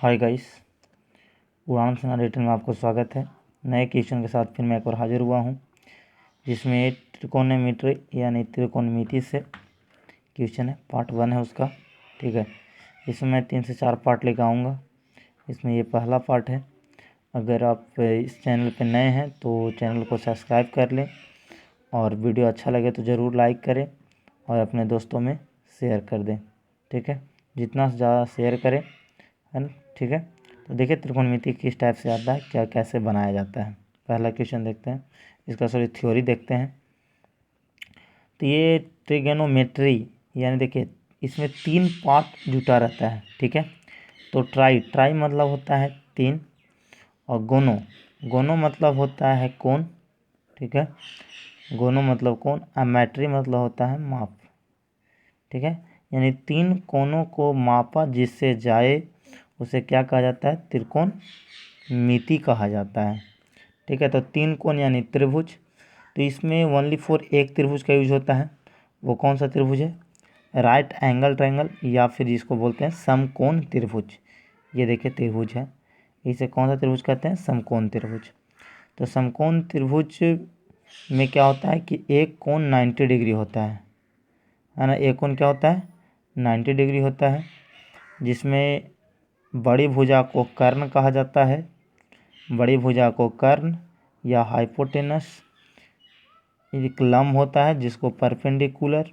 Hi guys, उड़ान सेना return में आपको स्वागत है। नए क्वेश्चन के साथ फिर मैं एक और हाजिर हुआ हूं, जिसमें त्रिकोणमिति यानी त्रिकोणमिति से क्वेश्चन है। पार्ट 1 है उसका, ठीक है। इसमें मैं 3 से 4 पार्ट लेकर आऊँगा। इसमें ये पहला पार्ट है। अगर आप इस चैनल पर नए हैं तो चैनल को सब्सक्राइब कर लें और वीडियो अच्छा लगे तो ज़रूर लाइक करें और अपने दोस्तों में शेयर कर दें, ठीक है। जितना ज़्यादा शेयर करें, है ना, ठीक है। तो देखिए त्रिकोणमिति किस टाइप से आता है, क्या कैसे बनाया जाता है। पहला क्वेश्चन देखते हैं, इसका थ्योरी देखते हैं। तो ये ट्रिगोनोमेट्री यानी देखिए इसमें 3 पार्ट जुटा रहता है, ठीक है। तो ट्राई मतलब होता है 3, और गोनो मतलब होता है कोण, ठीक है। गोनो मतलब कोण, मैट्री मतलब होता है माप, ठीक है। यानी 3 कोणों को मापा जिससे जाए उसे क्या कहा जाता है, त्रिकोणमिति कहा जाता है, ठीक है। तो 3 कोण यानी त्रिभुज। तो इसमें ओनली फॉर एक त्रिभुज का यूज होता है। वो कौन सा त्रिभुज है, राइट एंगल ट्रायंगल, या फिर जिसको बोलते हैं समकोण त्रिभुज। ये देखिए त्रिभुज है, इसे कौन सा त्रिभुज कहते हैं, समकोण त्रिभुज। तो समकोण त्रिभुज में क्या होता है कि एक कोण 90 डिग्री होता है ना। एक कोण क्या होता है, 90 डिग्री होता है, जिसमें बड़ी भुजा को कर्ण कहा जाता है। बड़ी भुजा को कर्ण या हाइपोटेनस, एक लंब होता है जिसको परपेंडिकुलर,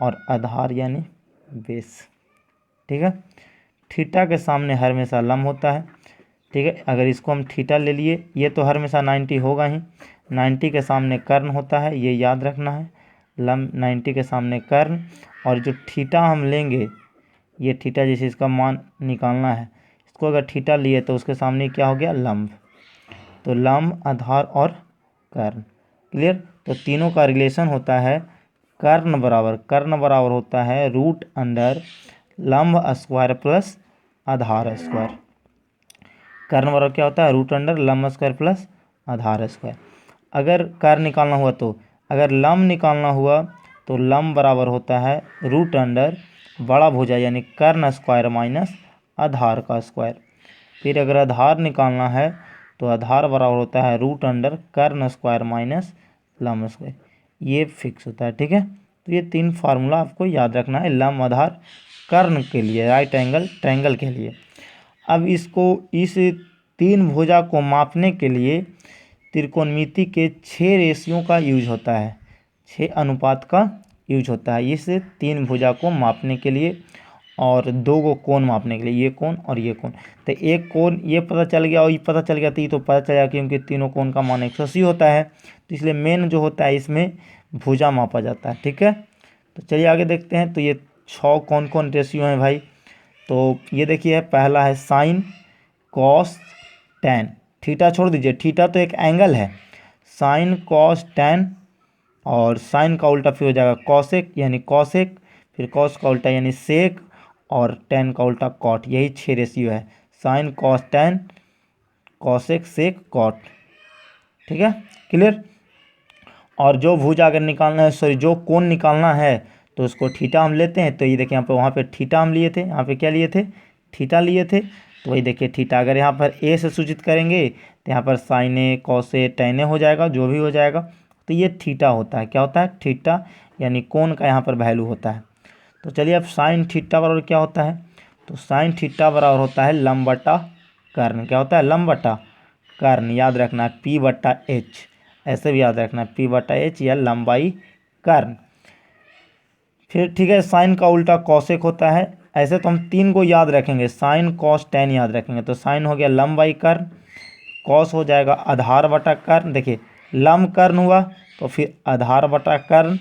और आधार यानी बेस, ठीक है। थीटा के सामने हमेशा लंब होता है, ठीक है। अगर इसको हम थीटा ले लिए, ये तो हमेशा 90 होगा ही। 90 के सामने कर्ण होता है, ये याद रखना है। लंब 90 के सामने कर्ण, और जो थीटा हम लेंगे, ये थीटा जैसे इसका मान निकालना है, इसको अगर थीटा लिए तो उसके सामने क्या हो गया, लंब। तो लंब, आधार और कर्ण, क्लियर। तो तीनों का रिलेशन होता है कर्ण बराबर होता है रूट अंडर लंब स्क्वायर प्लस आधार स्क्वायर। कर्ण बराबर क्या होता है, रूट अंडर लंब स्क्वायर प्लस आधार स्क्वायर। अगर कर्ण निकालना हुआ तो, अगर लंब निकालना हुआ तो लंब बराबर होता है रूट अंडर बड़ा भुजा यानी कर्ण स्क्वायर माइनस आधार का स्क्वायर। फिर अगर आधार निकालना है तो आधार बराबर होता है रूट अंडर कर्ण स्क्वायर माइनस लंब स्क्वायर। ये फिक्स होता है, ठीक है। तो ये 3 फार्मूला आपको याद रखना है लंब, आधार, कर्ण के लिए, राइट एंगल ट्रायंगल के लिए। अब इसको, इस 3 भुजा को मापने के लिए त्रिकोणमिति के 6 रेशियो का यूज होता है, 6 अनुपात का यूज होता है इस 3 भुजा को मापने के लिए, और 2 को कोण मापने के लिए, ये कोण और ये कोण। तो एक कोण ये पता चल गया और ये पता चल गया, तो ये तो पता चल गया क्योंकि तीनों कोण का मान 180 होता है। तो इसलिए मेन जो होता है इसमें भुजा मापा जाता है, ठीक है। तो चलिए आगे देखते हैं। तो ये 6 कौन कौन रेशियो हैं भाई। तो ये देखिए, पहला है साइन, कॉस, टैन। थीटा छोड़ दीजिए, थीटा तो एक एंगल है। साइन, कॉस, टैन, और साइन का उल्टा फिर हो जाएगा कॉसेक यानी कॉसेक, फिर कॉस का उल्टा यानी सेक, और टैन का उल्टा कॉट। यही 6 रेशियो है, साइन, कॉस, टैन, कॉसेक, सेक, कॉट, ठीक है, क्लियर। और जो भुजा अगर निकालना है, सॉरी जो कोण निकालना है, तो उसको थीटा हम लेते हैं। तो ये देखिए यहाँ पे, वहाँ पे थीटा हम लिए थे, यहाँ पे क्या लिए थे, थीटा लिए थे। तो वही देखिए थीटा, अगर यहाँ पर ए से सूचित करेंगे तो यहाँ पर sign A, cos A, tan A हो जाएगा, जो भी हो जाएगा। तो ये थीटा होता है, क्या होता है, थीटा, यानी कोण का यहाँ पर वैल्यू होता है। तो चलिए अब साइन थीटा बराबर क्या होता है, तो साइन थीटा बराबर होता है लंब बटा कर्ण। क्या होता है, लंब बटा कर्ण, याद रखना है पी बटा एच, ऐसे भी याद रखना है पी बटा एच, या लंबाई कर्ण। फिर ठीक है, साइन का उल्टा कॉसेक होता है। ऐसे तो हम 3 को याद रखेंगे, साइन, कॉस, टैन याद रखेंगे। तो साइन हो गया लंबाई कर्ण, कॉस हो जाएगा आधार बटा कर्ण, देखिए लंब कर्ण हुआ तो फिर आधार बटा कर्ण,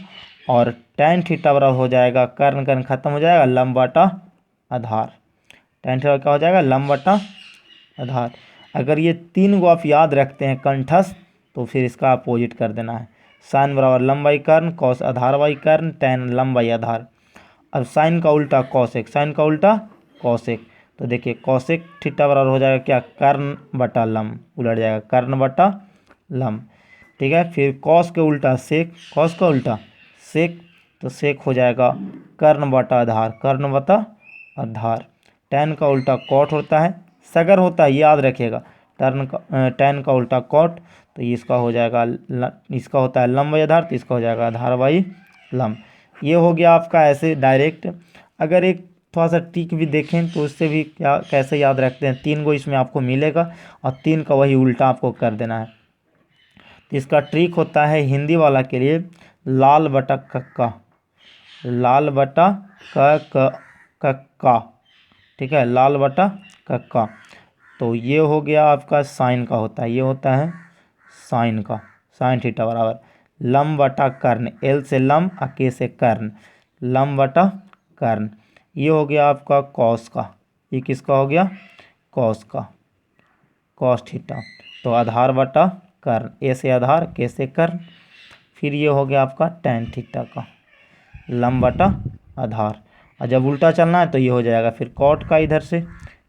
और टैन थीटा बराबर हो जाएगा, कर्ण कर्ण खत्म हो जाएगा, लंब बटा आधार। टैन थीटा क्या हो जाएगा, लंब बटा आधार। अगर ये 3 को आप याद रखते हैं कंठस्थ, तो फिर इसका अपोजिट कर देना है। साइन बराबर लंबाई कर्ण, कॉस आधार बाई कर्ण, टैन लंबाई आधार। अब साइन का उल्टा कॉसेक, साइन का उल्टा कॉसेक। तो देखिए कॉसेक थीटा बराबर हो जाएगा क्या, कर्ण बटा लंब, उलट जाएगा कर्ण बटा लंब, ठीक है। फिर कॉस के उल्टा सेक, कॉस का उल्टा सेक, तो सेक हो जाएगा कर्ण बटा आधार, कर्ण बटा आधार। टैन का उल्टा कॉट होता है, सगर होता है, याद रखिएगा। tan का उल्टा cot, तो इसका हो जाएगा इसका होता है लंब बाई आधार, तो इसका हो जाएगा आधार बाई लंब। ये हो गया आपका ऐसे डायरेक्ट। अगर एक थोड़ा सा ट्रिक भी देखें तो उससे भी क्या कैसे याद रखते हैं, 3 गो इसमें आपको मिलेगा और 3 का वही उल्टा आपको कर देना है। तो इसका ट्रिक होता है हिंदी वाला के लिए लाल बटा कक्का, लाल बटा कक्का, ठीक है, लाल बटा कक्का। तो ये हो गया आपका साइन का होता है, ये होता है साइन का, साइन थीटा बराबर लंब बटा कर्ण, एल से लंब और के से कर्ण, लंब बटा कर्ण। ये हो गया आपका कॉस का, ये किसका हो गया, कॉस का, कॉस थीटा। तो आधार बटा कर्ण, ए से आधार के से कर्ण। फिर ये हो गया आपका टैन थीटा का, लंब बटा आधार। और जब उल्टा चलना है तो ये हो जाएगा फिर कॉट का, इधर से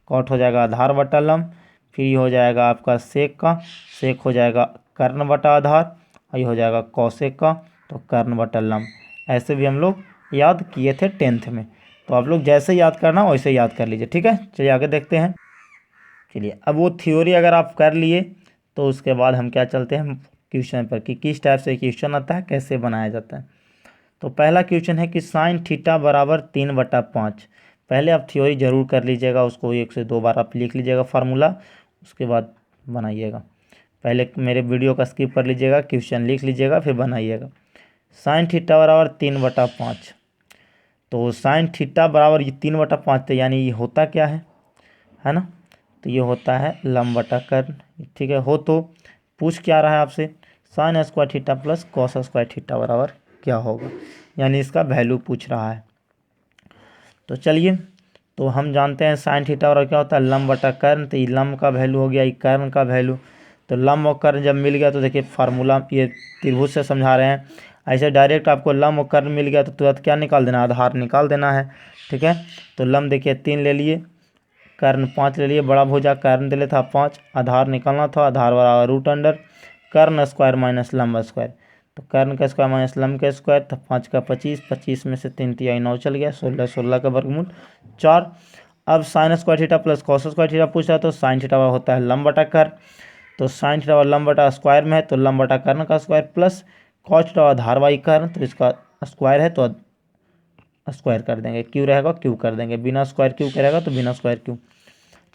कॉट हो जाएगा आधार बटा लंब। फिर ये हो जाएगा आपका सेक का, सेक हो जाएगा कर्ण बटा आधार, और ये हो जाएगा कौसेक का, तो कर्ण बटा लंब। ऐसे भी हम लोग याद किए थे 10th में, तो आप लोग जैसे याद करना वैसे याद कर लीजिए, ठीक है। चलिए आगे देखते हैं। चलिए अब वो थ्योरी अगर आप कर लिए तो उसके बाद हम क्या चलते हैं क्वेश्चन पर, कि किस टाइप से क्वेश्चन आता है, कैसे बनाया जाता है। तो पहला क्वेश्चन है कि साइन थीटा बराबर 3/5। पहले आप थ्योरी जरूर कर लीजिएगा, उसको 1 से 2 बार आप लिख लीजिएगा फार्मूला, उसके बाद बनाइएगा। पहले मेरे वीडियो का स्किप कर लीजिएगा, क्वेश्चन लिख लीजिएगा फिर बनाइएगा। साइन थीटा बराबर 3/5, तो साइन थीटा बराबर ये 3/5, तो यानी ये होता क्या है ना, तो ये होता है लंब बटा कर्ण, ठीक है। हो तो पूछ क्या रहा है आपसे, sine square theta plus cos square theta बराबर क्या होगा, यानी इसका वैल्यू पूछ रहा है। तो चलिए, तो हम जानते हैं साइन थीटा बराबर क्या होता है, लंब बटा कर्ण। तो ये लंब का वैल्यू हो गया, ये कर्ण का वैल्यू। तो लंब और कर्ण जब मिल गया तो देखिए फार्मूला ये त्रिभुज से समझा रहे हैं, ऐसे डायरेक्ट आपको लंब और कर्ण मिल गया तो तुरंत क्या निकाल देना, आधार निकाल देना है, ठीक है। तो लंब देखिए 3 ले लिए, कर्ण 5 ले लिए, बड़ा भुजा कर्ण दे लेता 5, आधार निकालना था, आधार बराबर रूट अंडर कर्ण स्क्वायर माइनस लंब स्क्वायर। तो कर्ण का स्क्वायर माइनस लंब का स्क्वायर, तो 5 का 25, 25 में से 3 तिहाई 9 चल गया, 16, 16 का वर्गमूल 4। अब sine square theta plus cos square theta पूछ रहा है, तो साइन थीटा होता है लंब बटा कर्ण, तो साइन थीटा लंब बटा स्क्वायर में है तो लंब बटा कर्ण का स्क्वायर, प्लस कॉस थीटा आधार बाई कर्ण, तो इसका स्क्वायर है तो स्क्वायर कर देंगे, क्यू रहेगा क्यू कर देंगे, बिना स्क्वायर क्यू करेगा तो बिना स्क्वायर क्यू।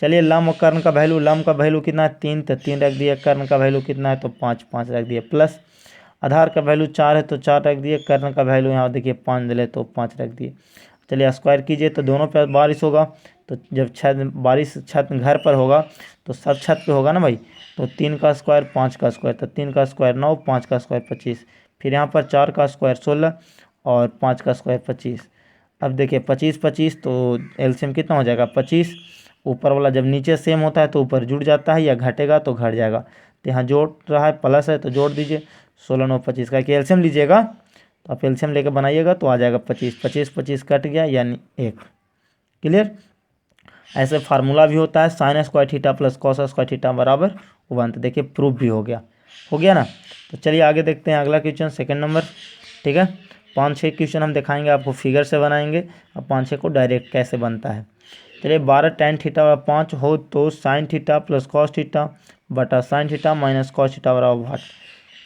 चलिए लंब और कर्ण का वैल्यू, लंब का वैल्यू कितना है 3, तो 3 रख दिए, कर्ण का वैल्यू कितना है तो 5, 5 रख दिए, प्लस आधार का वैल्यू 4 है तो 4 रख दिए, कर्ण का वैल्यू यहाँ देखिए 5 दिले तो 5 रख दिए। चलिए स्क्वायर कीजिए तो दोनों पे बारिश होगा, तो जब छत बारिश छत घर पर होगा तो सब छत पे होगा ना भाई, तो 3 का स्क्वायर 5 का स्क्वायर, तो 3 का स्क्वायर 9, 5 का स्क्वायर 25, फिर यहाँ पर 4 का स्क्वायर 16 और 5 का स्क्वायर 25। अब देखिए 25 25 तो एलसीएम कितना हो जाएगा 25, ऊपर वाला जब नीचे सेम होता है तो ऊपर जुड़ जाता है, या घटेगा तो घट जाएगा, तो यहाँ जोड़ रहा है प्लस है तो जोड़ दीजिए, 16 9 25 का एलसीएम लीजिएगा, तो आप एलसीएम लेकर बनाइएगा तो आ जाएगा 25, 25 25 कट गया यानी 1। क्लियर। ऐसे फार्मूला भी होता है sine square theta plus cos square theta बराबर 1, तो देखिए प्रूफ भी हो गया ना। तो चलिए आगे देखते हैं अगला क्वेश्चन, सेकंड नंबर, ठीक है। 5-6 क्वेश्चन हम दिखाएंगे आपको, फिगर से बनाएंगे और 5-6 को डायरेक्ट कैसे बनता है। चलिए 12 tan थीटा बराबर 5 हो तो sine theta plus cos theta बटा sine theta minus cos theta बराबर 8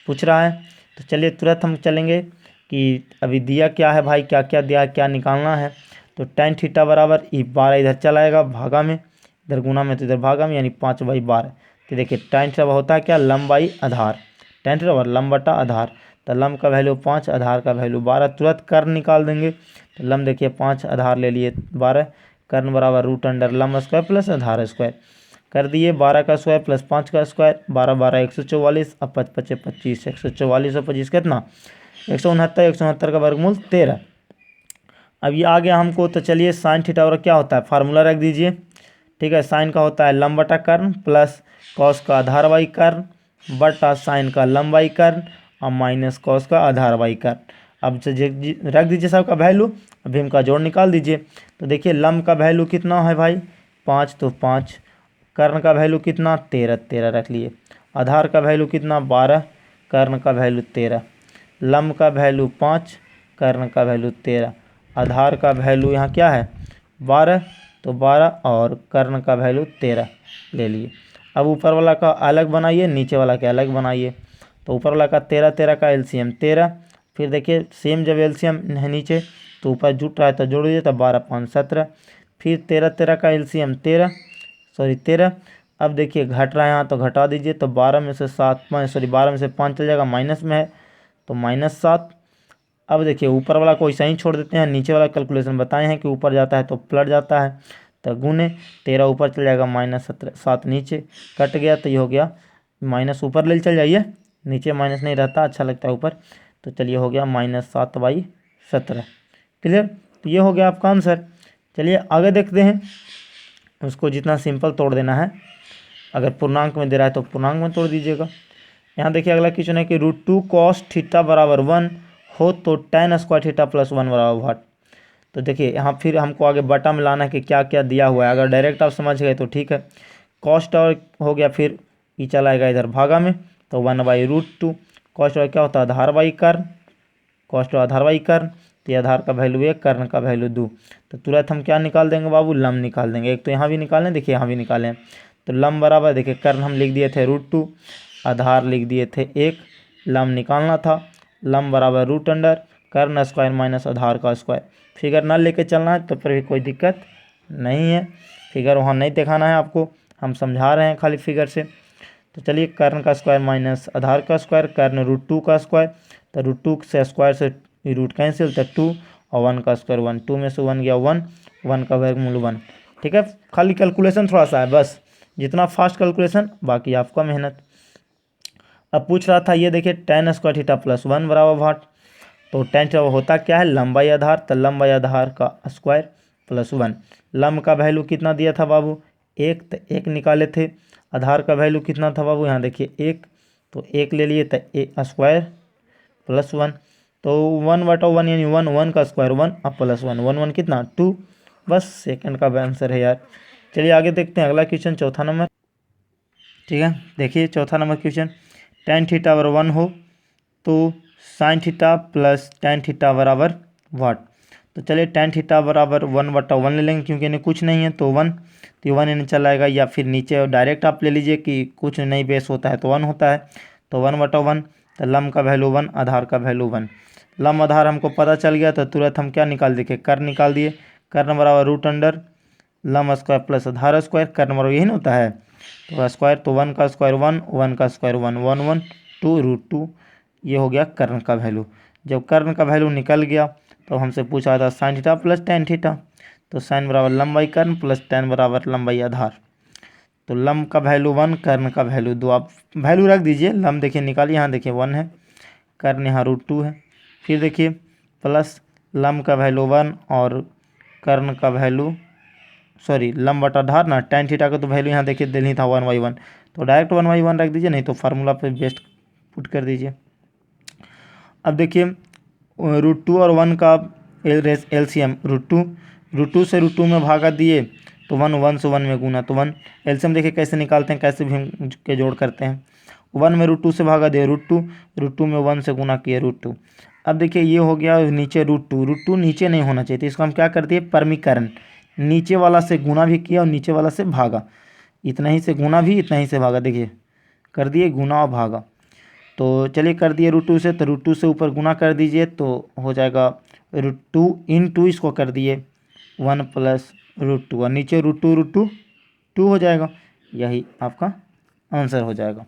पूछ रहा है। तो चलिए तुरंत हम चलेंगे कि अभी दिया क्या है भाई, क्या क्या दिया है, क्या निकालना है। तो tan थीटा बराबर 12 इधर चलाएगा भागा में, इधर गुना में तो इधर भागा में, यानी 5/12। तो देखिए tan थीटा होता है क्या, लंब बाई आधार, tan थीटा बराबर लंब बटा आधार, तो लंब का वैल्यू 5, आधार का वैल्यू 12, तुरंत कर्ण निकाल देंगे। तो लंब देखिए 5, आधार ले लिए 12, कर्ण बराबर रूट अंडर लंब स्क्वायर प्लस आधार स्क्वायर कर दिए, 12 का स्क्वायर प्लस 5 का स्क्वायर, 12 12 144, अब 5 5 25, 144 और 25 कितना 169, 169 का वर्गमूल 13। अब ये आ गया हमको, तो चलिए साइन थीटा और क्या होता है फार्मूला रख दीजिए, ठीक है। साइन का होता है लंब बटा कर्ण प्लस कॉस का आधार बाई कर्ण बटा साइन का लंब बाई कर्ण और माइनस कॉस का आधार बाई कर्ण। अब रख दीजिए सबका वैल्यू, अभी इनका जोड़ निकाल दीजिए। तो देखिए लंब का वैल्यू कितना है भाई 5, तो 5, कर्ण का वैल्यू कितना 13, 13 रख लिए, आधार का वैल्यू कितना 12, कर्ण का वैल्यू 13, लंब का वैल्यू 5, कर्ण का वैल्यू 13, आधार का वैल्यू यहाँ क्या है 12, तो 12 और कर्ण का वैल्यू 13 ले लिए। अब ऊपर वाला का अलग बनाइए, नीचे वाला का अलग बनाइए। तो ऊपर वाला का 13 13 का एलसीएम 13, फिर देखिए सेम जब एलसीएम है नीचे तो ऊपर जुट रहा है तो जोड़ दीजिए, तो 12 5 17, फिर 13 13 का एलसीएम 13। अब देखिए घट रहा है यहाँ तो घटा दीजिए, तो 12 में से 12 में से 5 चल जाएगा, माइनस में है तो -7। अब देखिए ऊपर वाला को ऐसा ही छोड़ देते हैं, नीचे वाला कैलकुलेशन बताए हैं कि ऊपर जाता है तो पलट जाता है, तो गुने 13 ऊपर चल जाएगा, -7 नीचे कट गया, तो ये हो गया माइनस ऊपर ले चल जाइए, नीचे माइनस नहीं रहता, अच्छा लगता है ऊपर। तो चलिए हो गया -7/17। क्लियर, तो ये हो गया आपका आंसर। चलिए आगे देखते हैं, उसको जितना सिंपल तोड़ देना है, अगर पूर्णांक में दे रहा है तो पूर्णांक में तोड़ दीजिएगा। यहाँ देखिए अगला क्वेश्चन है कि √2 cos थीटा बराबर 1 हो तो tan स्क्वायर थीटा प्लस 1 बराबर व्हाट। तो देखिए यहाँ फिर हमको आगे बटा में लाना है कि क्या क्या दिया हुआ है, अगर डायरेक्ट आप समझ गए तो ठीक है। कॉस्ट और हो गया, फिर ये चला आएगा इधर भागा में, तो 1/√2। कॉस्ट और क्या होता है, आधार बाई कर्ण, कॉस्ट और आधार बाई कर्ण, तो ये आधार का वैल्यू 1, कर्ण का वैल्यू 2। तो तुरंत हम क्या निकाल देंगे बाबू, लम निकाल देंगे। एक तो यहाँ भी निकालें, देखिए यहाँ भी निकालें, तो लम बराबर देखिए कर्ण हम लिख दिए थे √2, आधार लिख दिए थे 1, लम निकालना था, लम बराबर √अंडर कर्ण स्क्वायर माइनस आधार का स्क्वायर। फिगर ना लेके चलना है तो फिर भी कोई दिक्कत नहीं है, फिगर वहाँ नहीं दिखाना है आपको, हम समझा रहे हैं खाली फिगर से। तो चलिए कर्ण का स्क्वायर माइनस आधार का स्क्वायर, कर्ण √2 का स्क्वायर, तो √2 से स्क्वायर से रूट कैंसिल, तो 2 और 1 का स्क्वायर 1, 2 में से 1 गया 1, 1 का वर्गमूल 1। ठीक है, खाली कैलकुलेशन थोड़ा सा है बस, जितना फास्ट कैलकुलेशन बाकी आपका मेहनत। अब पूछ रहा था ये देखिए tan स्क्वायर थीटा प्लस 1 बराबर व्हाट। तो tan थीटा होता क्या है, लंबाई आधार, तो लंबाई आधार का स्क्वायर प्लस 1। लंब का वैल्यू कितना दिया था बाबू, 1, तो 1 निकाले थे। आधार का वैल्यू कितना था बाबू, यहाँ देखिए 1, तो 1 ले लिए, तो स्क्वायर प्लस 1, तो 1/1 यानी 1 का स्क्वायर 1 और प्लस 1, 1 1 कितना 2, बस सेकंड का आंसर है यार। चलिए आगे देखते हैं अगला क्वेश्चन, चौथा नंबर। ठीक है, देखिए चौथा नंबर क्वेश्चन, tan थीटा बराबर 1 हो तो sin theta plus tan theta बराबर व्हाट। तो चलिए tan थीटा बराबर 1/1 ले लेंगे, क्योंकि इन्हें कुछ नहीं है तो 1, तो 1 इन्हें चला आएगा, या फिर नीचे डायरेक्ट आप ले लीजिए कि कुछ नहीं बेस होता है तो 1 होता है, तो 1/1, तो लम का वैल्यू 1, आधार का वैल्यू 1। लम आधार हमको पता चल गया, तो तुरंत हम क्या निकाल देंगे, कर्ण निकाल दिए, कर्ण बराबर √अंडर लम स्क्वायर प्लस आधार स्क्वायर, कर्ण बराबर यही ना होता है, तो स्क्वायर, तो 1 का स्क्वायर 1, 1 का स्क्वायर 1, 1 1 2 √2, ये हो गया कर्ण का वैल्यू। जब कर्ण का वैल्यू निकल गया तो हमसे पूछा था sin theta plus tan theta, तो sin बराबर लंबाई कर्ण प्लस tan बराबर लंबाई आधार, तो लम का वैल्यू 1, कर्ण का वैल्यू 2, आप वैल्यू रख दीजिए। लम देखिए निकालिए, यहाँ देखिए 1 है, कर्ण यहाँ √2 है, फिर देखिए प्लस लम का वैल्यू 1 और कर्ण का वैल्यू लम बटा आधार ना, tan थीटा का तो वैल्यू यहाँ देखिए दिल ही था 1/1, तो डायरेक्ट 1/1 रख दीजिए, नहीं तो फार्मूला पे बेस्ट पुट कर दीजिए। अब देखिए √2 और 1 का एलसीएम, √2 से √2 में भागा दिए तो 1 से 1 में गुना, तो 1 एलसीएम देखिए कैसे निकालते हैं, कैसे भी हम के जोड़ करते हैं। 1 में √2 से भागा दिए √2 में 1 से गुना किए √2। अब देखिए ये हो गया नीचे √2 नीचे नहीं होना चाहिए, तो इसको हम क्या कर दिए, परमीकरण, नीचे वाला से गुना भी किया और नीचे वाला से भागा, इतना ही से गुना भी इतना ही से भागा, देखिए कर दिए गुना और भागा। तो चलिए कर दिए √2 से, तो √2 से ऊपर गुना कर दीजिए तो हो जाएगा √2 × इसको कर दिए 1 प्लस √2 और नीचे √2 2 हो जाएगा, यही आपका आंसर हो जाएगा।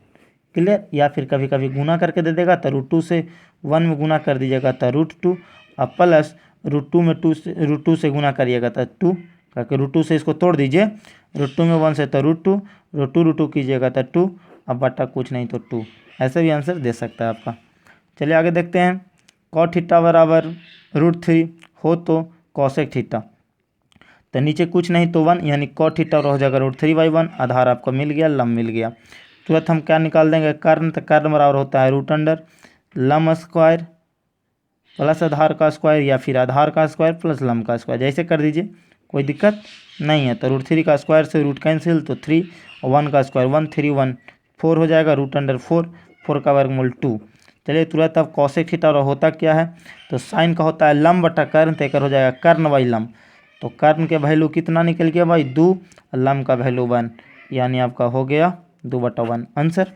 क्लियर, या फिर कभी कभी गुना करके दे देगा, तो √2 से 1 में गुना कर दीजिएगा तो √2 और प्लस √2 में √2 से गुना करिएगा तो 2 करके √2 से इसको तोड़ दीजिए, √2 में 1 से तो √2 कीजिएगा तो 2, अब बटा कुछ नहीं तो 2, ऐसे भी आंसर दे सकता है आपका। चलिए आगे देखते हैं, cot थीटा बराबर √3 हो तो cosec थीटा, तो नीचे कुछ नहीं तो 1, यानी cot थीटा हो जाएगा √3/1, आधार आपको मिल गया, लम मिल गया। तुरंत हम क्या निकाल देंगे, कर्ण, तो कर्ण बराबर होता है √अंडर लम स्क्वायर प्लस आधार का स्क्वायर, या फिर आधार का स्क्वायर प्लस लम का स्क्वायर, जैसे कर दीजिए कोई दिक्कत नहीं है। तो √3 का स्क्वायर से रूट कैंसिल, तो 3 और 1 का स्क्वायर 1, 3 1 4 हो जाएगा, √अंडर 4 का वर्गमूल 2। चलिए तुरंत अब कॉसेक थीटा होता क्या है, तो साइन का होता है लम बटा कर्ण, तो एक हो जाएगा कर्ण बाई लम, तो कर्ण के वैल्यू कितना निकल गया भाई 2, लम का वैल्यू 1, यानी आपका हो गया 2/1 आंसर।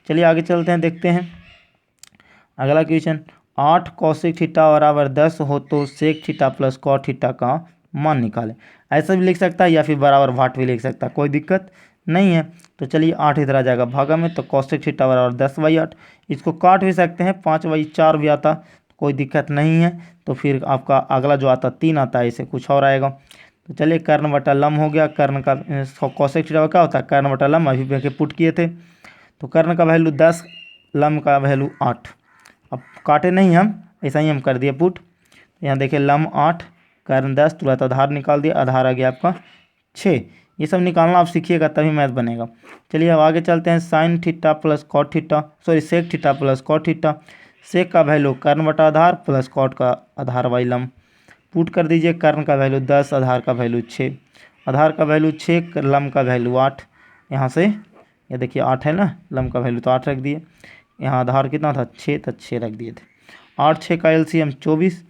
चलिए आगे चलते हैं, देखते हैं अगला क्वेश्चन। 8 कॉसेक थीटा बराबर 10 हो तो sec theta plus cot theta का मान निकालें। ऐसा भी लिख सकता है या फिर बराबर भाट भी लिख सकता है, कोई दिक्कत नहीं है। तो चलिए 8 इधर आ जाएगा भागा में, तो कॉसेक थीटा बराबर 10/8। इसको काट भी सकते हैं, 5/4 भी आता, कोई दिक्कत नहीं है। तो फिर आपका अगला जो आता 3 आता है, इसे कुछ और आएगा। तो चलिए कर्ण बटा लम हो गया, कर्ण का कॉसेक थीटा क्या होता है, कर्ण बटा लम, अभी पुट किए थे। तो कर्ण का वैल्यू 10, लम का वैल्यू 8। अब काटे नहीं हम, ऐसा ही हम कर दिए पुट। यहाँ देखिए लम 8, कर्ण 10, तुरंत आधार निकाल दिया, आधार आ गया आपका 6। ये सब निकालना आप सीखिएगा तभी मैथ बनेगा। चलिए अब आगे चलते हैं। Sine theta plus cot theta, sorry sec theta plus cot theta. Sec का वैल्यू कर्ण बटा आधार प्लस कॉट का आधार बाई लम। पुट कर दीजिए, कर्ण का वैल्यू 10, आधार का वैल्यू 6, आधार का वैल्यू 6, लम का वैल्यू 8। यहाँ से ये देखिए 8 है ना, लम का वैल्यू तो 8 रख दिए। यहाँ आधार कितना था 6, तो 6 रख दिए थे। 8 6 का एलसीएम 24,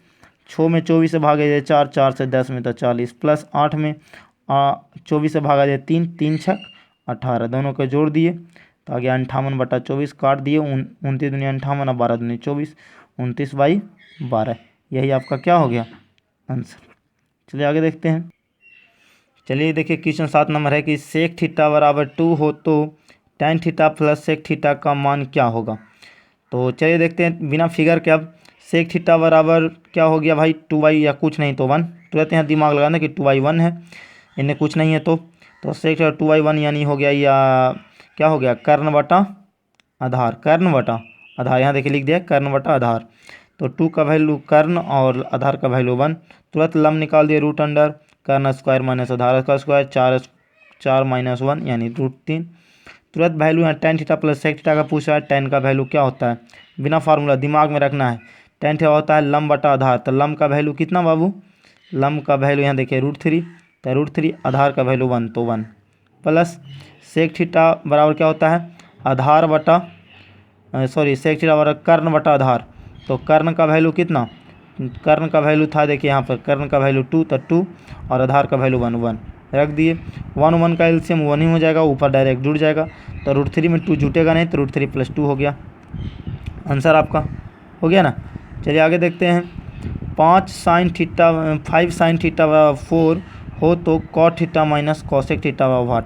6 में 24 से भागे जाए 4, 4 से 10 में तो 40, प्लस 8 में 24 से भागा जाए 3, 3 6 18, दोनों को जोड़ दिए तो आ गया 58/24, काट दिए 29 दूनी 58 और 12 दूनी 24, 29/12। यही आपका क्या हो गया आंसर। चलिए आगे देखते हैं। चलिए देखिए क्वेश्चन 7 नंबर है कि सेक थीटा बराबर 2 हो तो tan theta plus sec theta का मान क्या होगा। तो चलिए देखते हैं बिना फिगर के। अब सेक थीटा बराबर क्या हो गया भाई 2y, या कुछ नहीं तो 1, तुरंत यहाँ दिमाग लगाना कि 2y 1 है, इन्हें कुछ नहीं है तो सेक 2y 1 यानी हो गया, या क्या हो गया कर्ण बटा आधार, कर्ण बटा आधार। यहाँ देखिए लिख दिया कर्ण बटा आधार। तो 2 का वैल्यू कर्ण और आधार का वैल्यू 1, तुरंत लम निकाल दिए, रूट अंडर कर्ण स्क्वायर माइनस आधार का स्क्वायर, 4 माइनस 1 यानी √3। तुरंत वैल्यू यहाँ tan theta plus sec theta का पूछा है। टेन का वैल्यू क्या होता है, बिना फार्मूला दिमाग में रखना है। टेन थीटा होता है लम बटा आधार, तो लम का वैल्यू कितना बाबू, लम का वैल्यू यहाँ देखिए √3, तो √3, आधार का वैल्यू 1 तो 1, प्लस सेक थीटा बराबर क्या होता है आधार बटा सेक थीटा बराबर कर्ण बटा आधार। तो कर्ण का वैल्यू कितना, कर्ण का वैल्यू था देखिए यहाँ पर, कर्ण का वैल्यू 2, तो 2 और आधार का वैल्यू 1 1 रख दिए। 1 1 का एलसीएम 1 ही हो जाएगा, ऊपर डायरेक्ट जुड़ जाएगा, तो √3 में 2 जुटेगा नहीं, तो √3 + 2 हो गया आंसर आपका, हो गया ना। चलिए आगे देखते हैं। 5 sin थीटा 4 हो तो cot theta minus cosec theta what.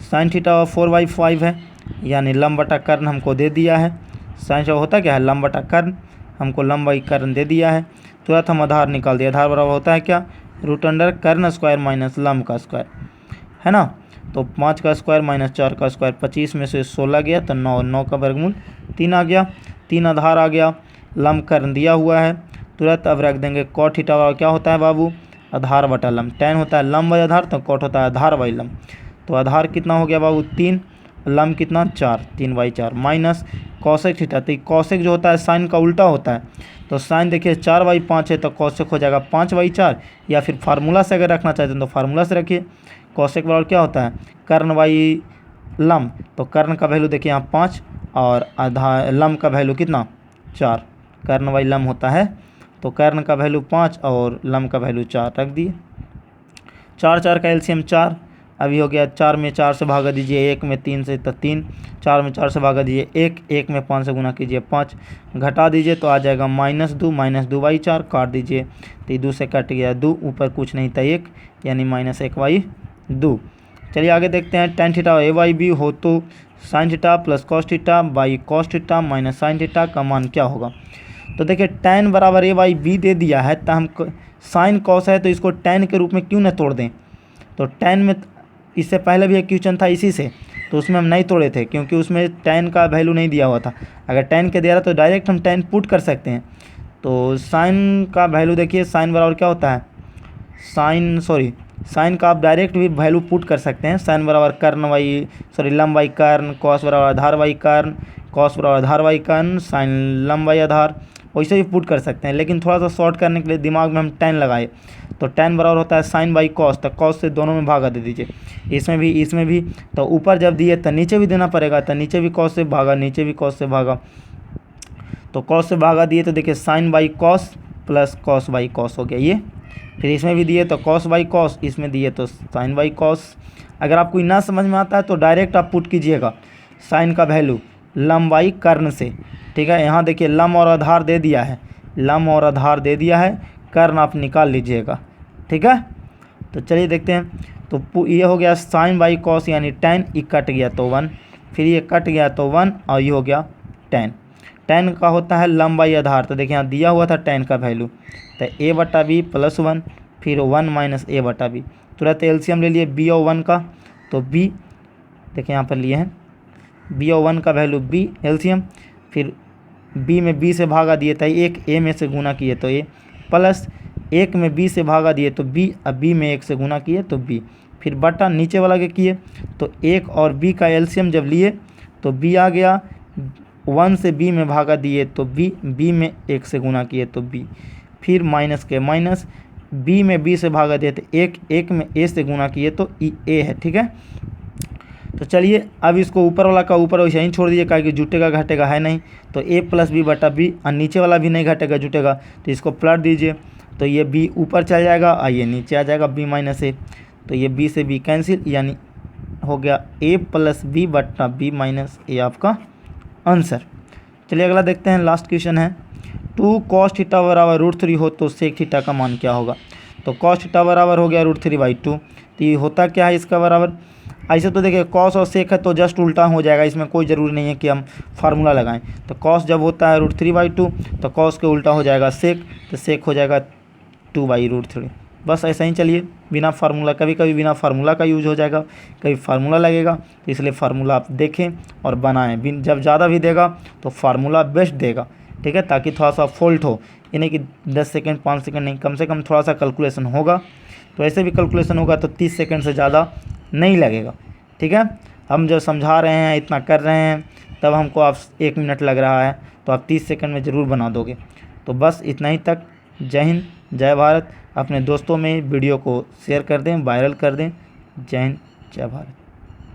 Sine theta 4/5 है, यानी लम बटा कर्ण हमको दे दिया है। साइन थीटा होता क्या है लम बटा कर्ण, हमको लम बाई कर्ण दे दिया है। तुरंत हम आधार निकाल दिया, आधार बराबर होता है क्या रूट अंडर कर्ण स्क्वायर माइनस लम का स्क्वायर, है ना। तो 5 का स्क्वायर माइनस 4 का स्क्वायर, 25 में से 16 गया तो 9, 9 का वर्गमूल 3 आ गया, 3 आधार आ गया, लम कर्ण दिया हुआ है। तुरंत अब रख देंगे कॉट थीटा बराबर क्या होता है बाबू आधार बटा लम। टेन होता है लम बाई आधार, तो कॉट होता है आधार बाई लम। तो आधार कितना हो गया बाबू 3, लम कितना 4, 3/4 माइनस कॉसेक थीटा। तो कॉसेक जो होता है साइन का उल्टा होता है, तो साइन देखिए 4/5 है, तो कॉसेक हो जाएगा 5/4, या फिर फार्मूला से अगर रखना चाहते हैं तो फार्मूला से रखिए। कॉसेक बराबर क्या होता है कर्ण बाई लम, तो कर्ण का वैल्यू देखिए यहाँ 5 और आधार लम का वैल्यू कितना 4, कर्ण बाई लम होता है, तो कर्ण का वैल्यू 5 और लम का वैल्यू 4 रख दिए। 4 4 का एलसीएम 4, अभी हो गया 4 में 4 से भागा दीजिए, 1 में 3 से तो 3, 4 में 4 से भागा दीजिए 1, 1 में 5 से गुना कीजिए 5, घटा दीजिए तो आ जाएगा -2/4, काट दीजिए तो ये 2 से कट गया 2, ऊपर कुछ नहीं था 1, यानी -1/2। चलिए आगे देखते हैं। टेन थीटा a/b हो तो sine theta plus cos theta by cos theta minus sine theta का मान क्या होगा। तो देखिए टेन बराबर a/b दे दिया है, तो हम साइन कॉस है तो इसको टेन के रूप में क्यों न तोड़ दें। तो टेन में इससे पहले भी एक क्वेश्चन था इसी से, तो उसमें हम नहीं तोड़े थे क्योंकि उसमें टेन का वैल्यू नहीं दिया हुआ था। अगर टेन के दिया रहा तो डायरेक्ट हम टेन पुट कर सकते हैं। तो साइन का वैल्यू देखिए, साइन बराबर क्या होता है साइन का आप डायरेक्ट भी वैल्यू पुट कर सकते हैं। साइन बराबर लम बाई कर्ण, कॉस बराबर आधार बाई कर्ण, कॉस बराबर आधार बाई कर्ण, साइन लम बाई आधार, वैसे भी पुट कर सकते हैं। लेकिन थोड़ा सा शॉर्ट करने के लिए दिमाग में हम टेन लगाए, तो टेन बराबर होता है साइन बाई कॉस, तो कॉस से दोनों में भागा दे दीजिए, इसमें भी। तो ऊपर जब दिए तो नीचे भी देना पड़ेगा, तो नीचे भी कॉस से भागा, नीचे भी कॉस से भागा, तो कॉस से भागा दिए तो देखिए sine by cos plus cos by cos हो गया ये फिर इसमें भी दिए तो कॉस बाई कॉस, इसमें दिए तो साइन बाई कॉस। अगर आपको ना समझ में आता है तो डायरेक्ट आप पुट कीजिएगा साइन का वैल्यू लम बाई कर्ण से, ठीक है। यहाँ देखिए लम और आधार दे दिया है, लम और आधार दे दिया है, कर्ण आप निकाल लीजिएगा, ठीक है। तो चलिए देखते हैं। तो ये हो गया साइन बाई कॉस यानी टेन, ये कट गया तो 1, फिर ये कट गया तो 1 और ये हो गया टेन। टेन का होता है लम बाई आधार, तो देखिए यहाँ दिया हुआ था टेन का वैल्यू, तो a बटा बी प्लस 1 फिर 1 माइनस a बटा बी। तुरंत एलसीएम ले लिए b और 1 का, तो b देखिए यहाँ पर लिए हैं b और 1 का वैल्यू b एलसीएम, फिर b में b से भागा दिए था एक, a में से गुना किए तो a, प्लस 1 में b से भागा दिए तो b, अब b में 1 से गुना किए तो b, फिर बटा नीचे वाला के किए तो 1 और b का एलसीएम जब लिए तो b आ गया, 1 से b में भागा दिए तो b, b में 1 से गुना किए तो b, फिर माइनस के माइनस, b में b से भागा दिए तो 1 में a से गुना किए तो a है, ठीक है। तो चलिए अब इसको ऊपर वाला का ऊपर वैसे ही छोड़ दीजिए, क्योंकि जुटेगा घटेगा है नहीं, तो a प्लस बी बटा बी, और नीचे वाला भी नहीं घटेगा जुटेगा, तो इसको पलट दीजिए, तो ये b ऊपर चल जाएगा और ये नीचे आ जाएगा b माइनस ए, तो ये b से b कैंसिल, यानी हो गया a प्लस बी बटा बी माइनस ए आपका आंसर। चलिए अगला देखते हैं, लास्ट क्वेश्चन है 2 cos थीटा बराबर √3 हो तो सेक थीटा का मान क्या होगा। तो cos थीटा बराबर हो गया √3/2, तो ये होता क्या है इसका बराबर, ऐसे तो देखिए cos और सेक है तो जस्ट उल्टा हो जाएगा, इसमें कोई ज़रूरी नहीं है कि हम फार्मूला लगाएं। तो cos जब होता है √3/2 तो cos के उल्टा हो जाएगा सेक, तो सेक हो जाएगा 2/√3। बस ऐसा ही चलिए बिना फार्मूला, कभी कभी बिना फार्मूला का यूज हो जाएगा, कभी फार्मूला लगेगा, तो इसलिए फार्मूला आप देखें और बनाएं। जब ज़्यादा भी देगा तो फार्मूला बेस्ट देगा, ठीक है, ताकि थोड़ा सा फॉल्ट हो, ये नहीं कि 10 सेकंड 5 सेकंड नहीं, कम से कम थोड़ा सा कैलकुलेशन होगा। तो ऐसे भी कैलकुलेशन होगा तो 30 सेकंड से ज़्यादा नहीं लगेगा, ठीक है। हम जो समझा रहे हैं इतना कर रहे हैं, तब हमको आप 1 मिनट लग रहा है, तो आप 30 सेकंड में ज़रूर बना दोगे। तो बस इतना ही तक। जय हिंद, जय भारत। अपने दोस्तों में वीडियो को शेयर कर दें, वायरल कर दें। जय हिंद, जय भारत।